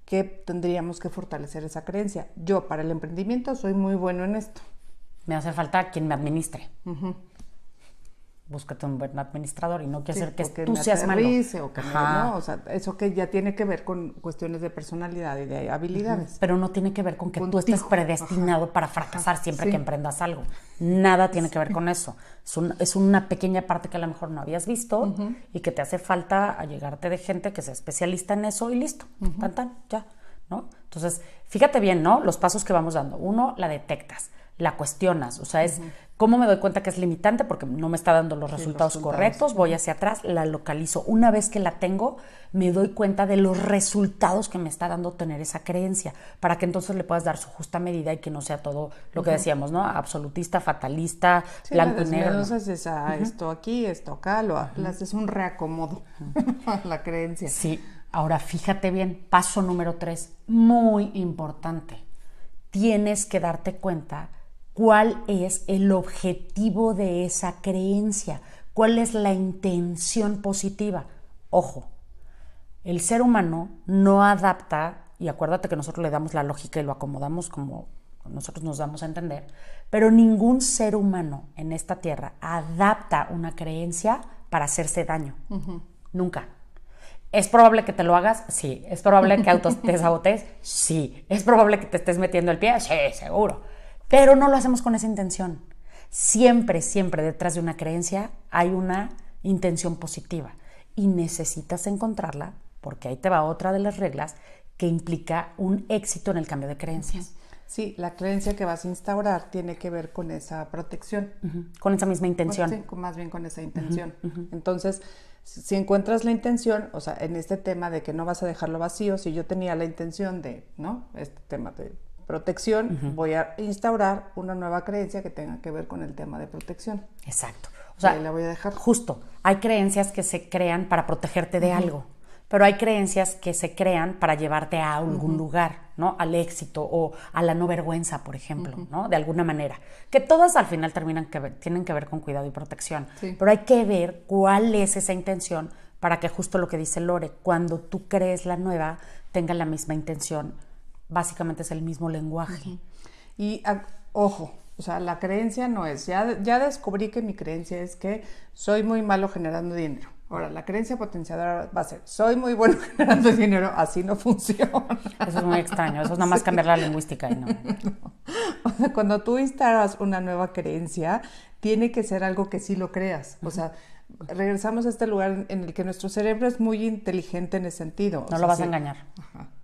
que tendríamos que fortalecer esa creencia. Yo para el emprendimiento soy muy bueno en esto. Me hace falta quien me administre. Búscate un buen administrador y no quiere ser que tú seas malo. O que ¿no? O sea, eso que ya tiene que ver con cuestiones de personalidad y de habilidades. Pero no tiene que ver con que tú estés predestinado para fracasar siempre que emprendas algo. Nada tiene que ver con eso. Es una pequeña parte que a lo mejor no habías visto y que te hace falta allegarte de gente que sea especialista en eso y listo. Tan, ya, ¿no? Entonces, fíjate bien, ¿no? Los pasos que vamos dando. 1, la detectas, la cuestionas. O sea, es cómo me doy cuenta que es limitante porque no me está dando los resultados correctos. Voy hacia atrás, la localizo. Una vez que la tengo, me doy cuenta de los resultados que me está dando tener esa creencia para que entonces le puedas dar su justa medida y que no sea todo lo que decíamos, ¿no? Absolutista, fatalista, blanco y negro. Entonces es esto aquí, esto acá, es un reacomodo a la creencia. Sí. Ahora, fíjate bien, paso número 3, muy importante. Tienes que darte cuenta cuál es el objetivo de esa creencia, cuál es la intención positiva. Ojo, el ser humano no adapta, y acuérdate que nosotros le damos la lógica y lo acomodamos como nosotros nos damos a entender, pero ningún ser humano en esta tierra adapta una creencia para hacerse daño. Nunca. ¿Es probable que te lo hagas? Sí. ¿Es probable que te sabotees? Sí. ¿Es probable que te estés metiendo el pie? Sí, seguro. Pero no lo hacemos con esa intención. Siempre detrás de una creencia hay una intención positiva y necesitas encontrarla, porque ahí te va otra de las reglas que implica un éxito en el cambio de creencias. Sí, la creencia que vas a instaurar tiene que ver con esa protección. Con esa misma intención. Sí, más bien con esa intención. Entonces, si encuentras la intención, o sea, en este tema de que no vas a dejarlo vacío, si yo tenía la intención de, ¿no? Este tema de protección, voy a instaurar una nueva creencia que tenga que ver con el tema de protección. Exacto. O sea, la voy a dejar. Justo, hay creencias que se crean para protegerte de algo. pero hay creencias que se crean para llevarte a algún lugar, ¿no? Al éxito o a la no vergüenza, por ejemplo, ¿no? De alguna manera. Que todas al final tienen que ver con cuidado y protección. Sí. Pero hay que ver cuál es esa intención para que justo lo que dice Lore, cuando tú crees la nueva, tenga la misma intención. Básicamente es el mismo lenguaje. Y, ojo, o sea, la creencia no es, ya descubrí que mi creencia es que soy muy malo generando dinero. Ahora, la creencia potenciadora va a ser, soy muy bueno generando dinero, así no funciona. Eso es muy extraño, eso es nada más cambiar la lingüística y no. O sea, cuando tú instalas una nueva creencia, tiene que ser algo que sí lo creas. O sea, regresamos a este lugar en el que nuestro cerebro es muy inteligente en ese sentido. No lo vas a engañar.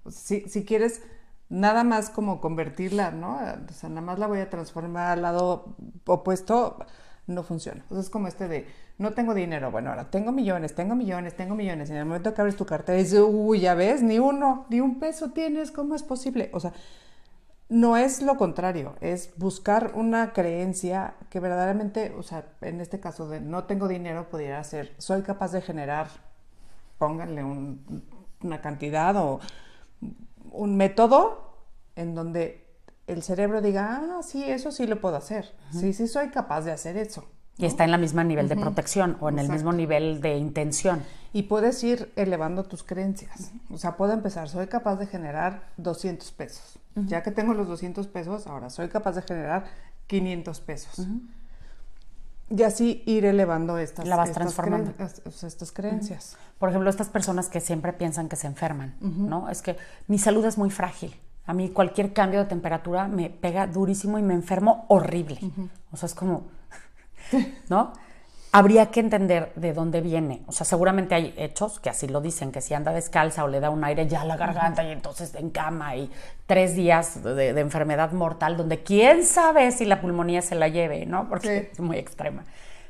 O sea, si quieres nada más como convertirla, ¿no? O sea, nada más la voy a transformar al lado opuesto, no funciona. Entonces es como de, no tengo dinero, bueno, ahora tengo millones. Y en el momento que abres tu cartera dices, uy, ya ves, ni un peso tienes, ¿cómo es posible? O sea, no es lo contrario, es buscar una creencia que verdaderamente, o sea, en este caso de no tengo dinero, pudiera ser, soy capaz de generar, pónganle una cantidad o un método en donde el cerebro diga, sí, eso sí lo puedo hacer. Sí soy capaz de hacer eso, ¿no? Y está en el mismo nivel de protección o en el mismo nivel de intención. Y puedes ir elevando tus creencias. O sea, puedo empezar, soy capaz de generar 200 pesos. Ya que tengo los 200 pesos, ahora soy capaz de generar 500 pesos. Y así ir elevando estas creencias. Por ejemplo, estas personas que siempre piensan que se enferman, ¿no? Es que mi salud es muy frágil. A mí cualquier cambio de temperatura me pega durísimo y me enfermo horrible. O sea, es como, ¿no? Habría que entender de dónde viene. O sea, seguramente hay hechos que así lo dicen, que si anda descalza o le da un aire ya a la garganta y entonces en cama y 3 días de enfermedad mortal donde quién sabe si la pulmonía se la lleve, ¿no? Porque es muy extrema.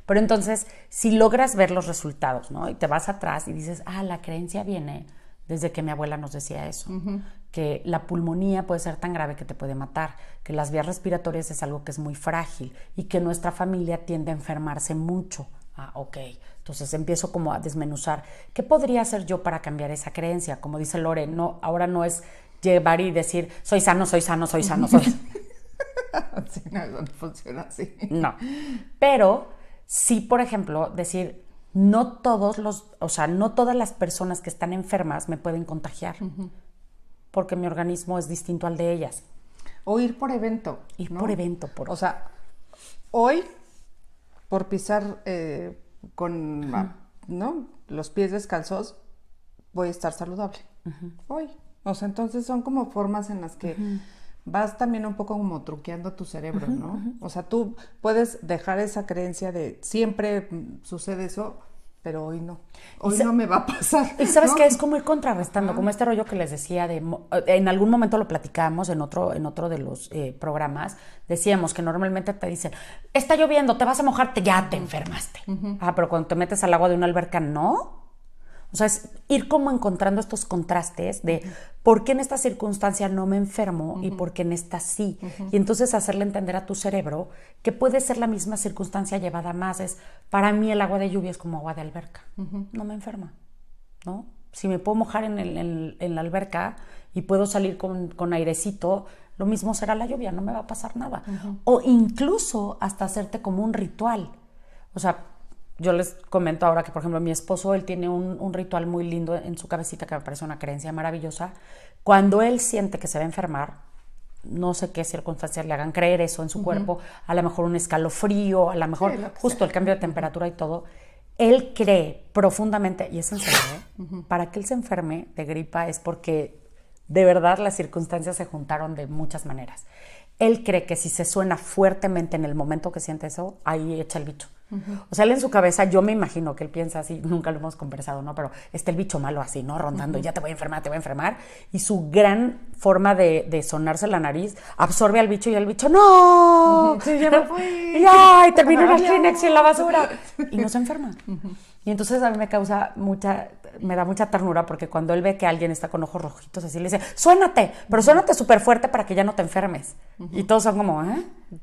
Pero entonces, si logras ver los resultados, ¿no? Y te vas atrás y dices, la creencia viene desde que mi abuela nos decía eso, que la pulmonía puede ser tan grave que te puede matar, que las vías respiratorias es algo que es muy frágil y que nuestra familia tiende a enfermarse mucho. Ok. Entonces empiezo como a desmenuzar. ¿Qué podría hacer yo para cambiar esa creencia? Como dice Lore, no, ahora no es llevar y decir, soy sano. Sí, no, eso no funciona así. No. Pero sí, por ejemplo, decir, no todas las personas que están enfermas me pueden contagiar, porque mi organismo es distinto al de ellas. O ir por evento. O sea, hoy, por pisar con ¿no? los pies descalzos, voy a estar saludable. Hoy. O sea, entonces son como formas en las que vas también un poco como truqueando tu cerebro, ¿no? O sea, tú puedes dejar esa creencia de siempre sucede eso, pero hoy no. Hoy no me va a pasar. Y sabes, ¿no? Que es como ir Ajá. contrarrestando, como este rollo que les decía en algún momento lo platicábamos en otro de los programas, decíamos que normalmente te dicen, está lloviendo, te vas a mojarte, ya te enfermaste. Uh-huh. Pero cuando te metes al agua de una alberca, no. O sea, es ir como encontrando estos contrastes de por qué en esta circunstancia no me enfermo y por qué en esta sí. Y entonces hacerle entender a tu cerebro que puede ser la misma circunstancia llevada más. Para mí el agua de lluvia es como agua de alberca. No me enferma, ¿no? Si me puedo mojar en la alberca y puedo salir con airecito, lo mismo será la lluvia, no me va a pasar nada. O incluso hasta hacerte como un ritual. O sea, yo les comento ahora que, por ejemplo, mi esposo, él tiene un ritual muy lindo en su cabecita que me parece una creencia maravillosa. Cuando él siente que se va a enfermar, no sé qué circunstancias le hagan creer eso en su cuerpo, a lo mejor un escalofrío, a lo mejor justo el cambio de temperatura y todo, él cree profundamente, y es en serio, para que él se enferme de gripa es porque de verdad las circunstancias se juntaron de muchas maneras. Él cree que si se suena fuertemente en el momento que siente eso, ahí echa el bicho. O sea, él en su cabeza, yo me imagino que él piensa así, nunca lo hemos conversado, ¿no? Pero está el bicho malo así, ¿no? Rondando, ya te voy a enfermar. Y su gran forma de sonarse la nariz absorbe al bicho y el bicho, ¡no! Sí, ya me fui. ¡Ya! Y terminó en el Kleenex y en la basura. Y no se enferma. Y Y entonces a mí me da mucha ternura porque cuando él ve que alguien está con ojos rojitos así, le dice, suénate, pero suénate súper fuerte para que ya no te enfermes. Y todos son como,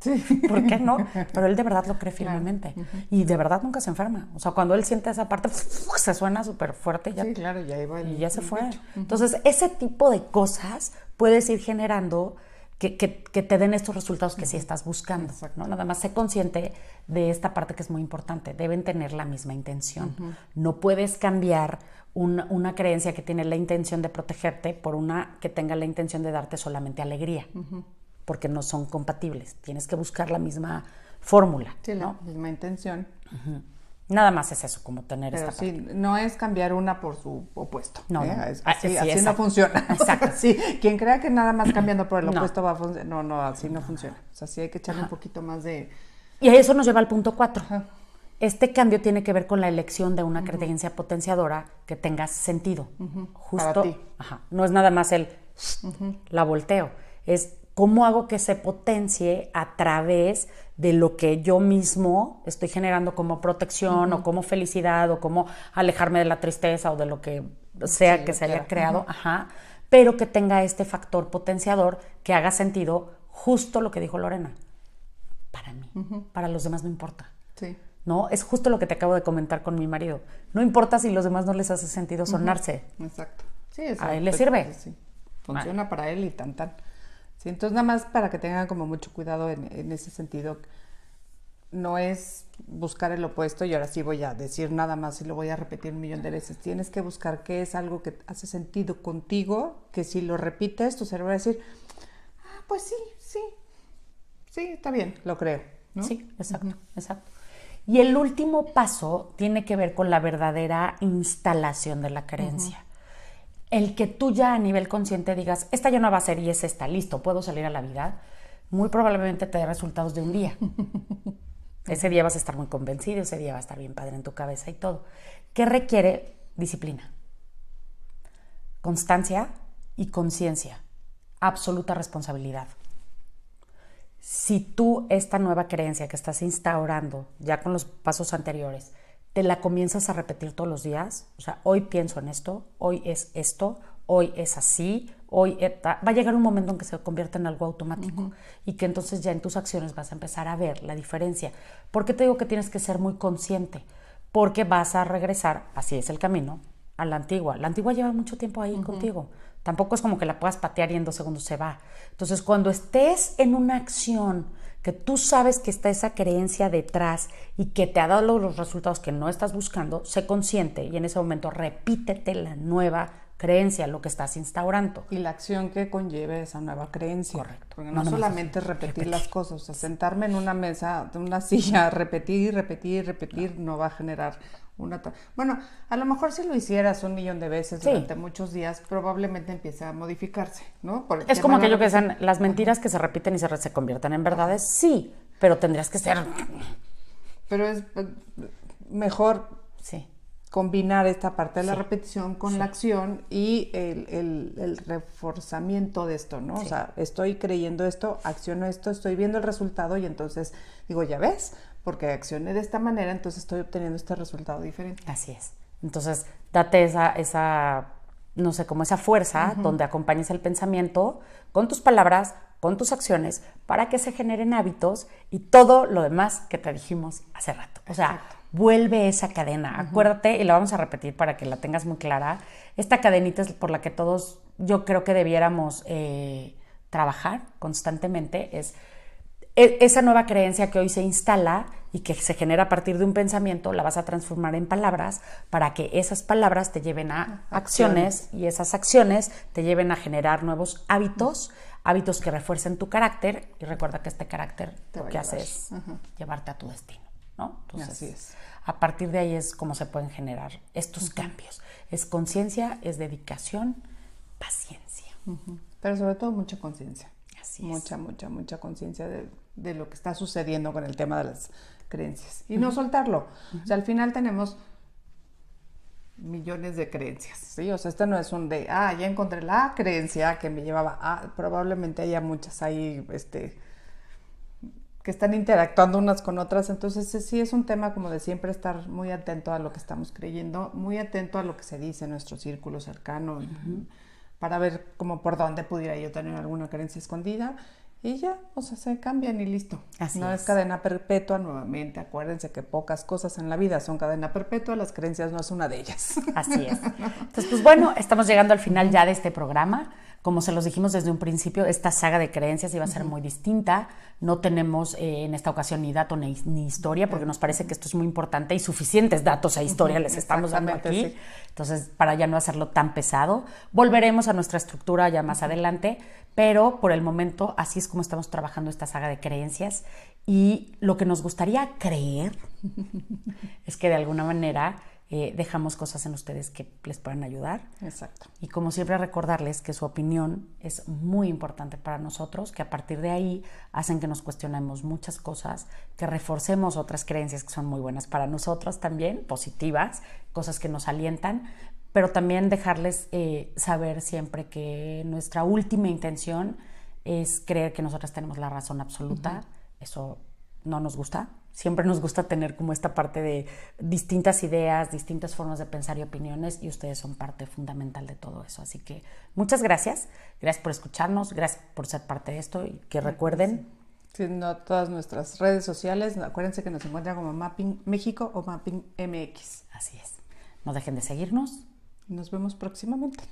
Sí. ¿por qué no? Pero él de verdad lo cree firmemente. Y de verdad nunca se enferma. O sea, cuando él siente esa parte, se suena súper fuerte. Sí, claro, ya iba y ya se fue. Entonces, ese tipo de cosas puedes ir generando que te den estos resultados que sí estás buscando, ¿no? Nada más sé consciente de esta parte que es muy importante. Deben tener la misma intención. No puedes cambiar una creencia que tiene la intención de protegerte por una que tenga la intención de darte solamente alegría, porque no son compatibles. Tienes que buscar la misma fórmula, sí, ¿no? La misma intención. Nada más es eso, como tener Pero esta sí, parte. no es cambiar una por su opuesto. No, no. Así no funciona. Exacto. Sí, quien crea que nada más cambiando por el No. opuesto va a funcionar. No, así no funciona. O sea, sí hay que echarle un poquito más de... Y eso nos lleva al punto 4. Este cambio tiene que ver con la elección de una creencia potenciadora que tenga sentido. Justo. Para ti. No es nada más la volteo. Es cómo hago que se potencie a través de lo que yo mismo estoy generando como protección o como felicidad o como alejarme de la tristeza o de lo que sea que se haya creado, pero que tenga este factor potenciador que haga sentido, justo lo que dijo Lorena. Para mí, para los demás no importa. Sí. ¿No? Es justo lo que te acabo de comentar con mi marido. No importa si los demás no les hace sentido sonarse. Exacto. Sí, a él le sirve. Sí. Funciona para él y tan. Sí, entonces nada más para que tengan como mucho cuidado en ese sentido. No es buscar el opuesto y ahora sí voy a decir nada más y lo voy a repetir 1,000,000 de veces. Tienes que buscar qué es algo que hace sentido contigo, que si lo repites tu cerebro va a decir, pues sí, está bien, lo creo, ¿no? Sí, exacto. Y el último paso tiene que ver con la verdadera instalación de la creencia. El que tú ya a nivel consciente digas, esta ya no va a ser y es esta, listo, puedo salir a la vida, muy probablemente te dé resultados de un día. Ese día vas a estar muy convencido, ese día va a estar bien padre en tu cabeza y todo. ¿Qué requiere? Disciplina, constancia y conciencia, absoluta responsabilidad. Si tú esta nueva creencia que estás instaurando ya con los pasos anteriores, te la comienzas a repetir todos los días, o sea, hoy pienso en esto, hoy es esto, hoy es así, va a llegar un momento en que se convierta en algo automático y que entonces ya en tus acciones vas a empezar a ver la diferencia. ¿Por qué te digo que tienes que ser muy consciente? Porque vas a regresar, así es el camino, a la antigua. La antigua lleva mucho tiempo ahí contigo. Tampoco es como que la puedas patear y en 2 segundos se va. Entonces, cuando estés en una acción que tú sabes que está esa creencia detrás y que te ha dado los resultados que no estás buscando, sé consciente y en ese momento repítete la nueva creencia, lo que estás instaurando. Y la acción que conlleve esa nueva creencia. Correcto. Porque no solamente es repetir las cosas, o sea, sentarme en una mesa, en una silla, repetir, no va a generar una... Bueno, a lo mejor si lo hicieras 1,000,000 de veces durante muchos días, probablemente empiece a modificarse, ¿no? Es como aquello que dicen, las mentiras que se repiten y se convierten en verdades, sí, pero tendrías que ser... Pero es mejor... Sí. Combinar esta parte de la repetición con la acción y el reforzamiento de esto, ¿no? Sí. O sea, estoy creyendo esto, acciono esto, estoy viendo el resultado y entonces digo, ya ves, porque accioné de esta manera, entonces estoy obteniendo este resultado diferente. Así es. Entonces, date esa no sé, como esa fuerza donde acompañes el pensamiento con tus palabras, con tus acciones, para que se generen hábitos y todo lo demás que te dijimos hace rato. O sea, vuelve esa cadena. Acuérdate, y la vamos a repetir para que la tengas muy clara, esta cadenita es por la que todos yo creo que debiéramos trabajar constantemente, es esa nueva creencia que hoy se instala y que se genera a partir de un pensamiento, la vas a transformar en palabras para que esas palabras te lleven a acciones y esas acciones te lleven a generar nuevos hábitos, hábitos que refuercen tu carácter y recuerda que este carácter lo que hace es llevarte a tu destino, ¿no? Entonces, así es. A partir de ahí es como se pueden generar estos cambios. Es conciencia, es dedicación, paciencia. Pero sobre todo mucha conciencia. Así es. Mucha conciencia de lo que está sucediendo con el tema de las creencias. Y no soltarlo. O sea, al final tenemos millones de creencias, ¿sí? O sea, este no es un de, ya encontré la creencia que me llevaba a... Probablemente haya muchas ahí, que están interactuando unas con otras. Entonces sí es un tema como de siempre estar muy atento a lo que estamos creyendo, muy atento a lo que se dice en nuestro círculo cercano, para ver como por dónde pudiera yo tener alguna creencia escondida. Y ya, o sea, se cambian y listo. Así no es cadena perpetua nuevamente. Acuérdense que pocas cosas en la vida son cadena perpetua, las creencias no es una de ellas. Así es. Entonces, pues bueno, estamos llegando al final ya de este programa. Como se los dijimos desde un principio, esta saga de creencias iba a ser muy distinta. No tenemos en esta ocasión ni dato ni historia, porque nos parece que esto es muy importante y suficientes datos e historia les estamos dando aquí. Sí. Entonces, para ya no hacerlo tan pesado, volveremos a nuestra estructura ya más adelante, pero por el momento así es como estamos trabajando esta saga de creencias. Y lo que nos gustaría creer es que de alguna manera dejamos cosas en ustedes que les puedan ayudar. Exacto. Y como siempre recordarles que su opinión es muy importante para nosotros, que a partir de ahí hacen que nos cuestionemos muchas cosas, que reforcemos otras creencias que son muy buenas para nosotros también, positivas, cosas que nos alientan, pero también dejarles saber siempre que nuestra última intención es creer que nosotras tenemos la razón absoluta. Eso no nos gusta. Siempre nos gusta tener como esta parte de distintas ideas, distintas formas de pensar y opiniones, y ustedes son parte fundamental de todo eso. Así que muchas gracias. Gracias por escucharnos, gracias por ser parte de esto, y que recuerden... Sí, no, todas nuestras redes sociales, acuérdense que nos encuentran como Mapping México o Mapping MX. Así es. No dejen de seguirnos. Nos vemos próximamente.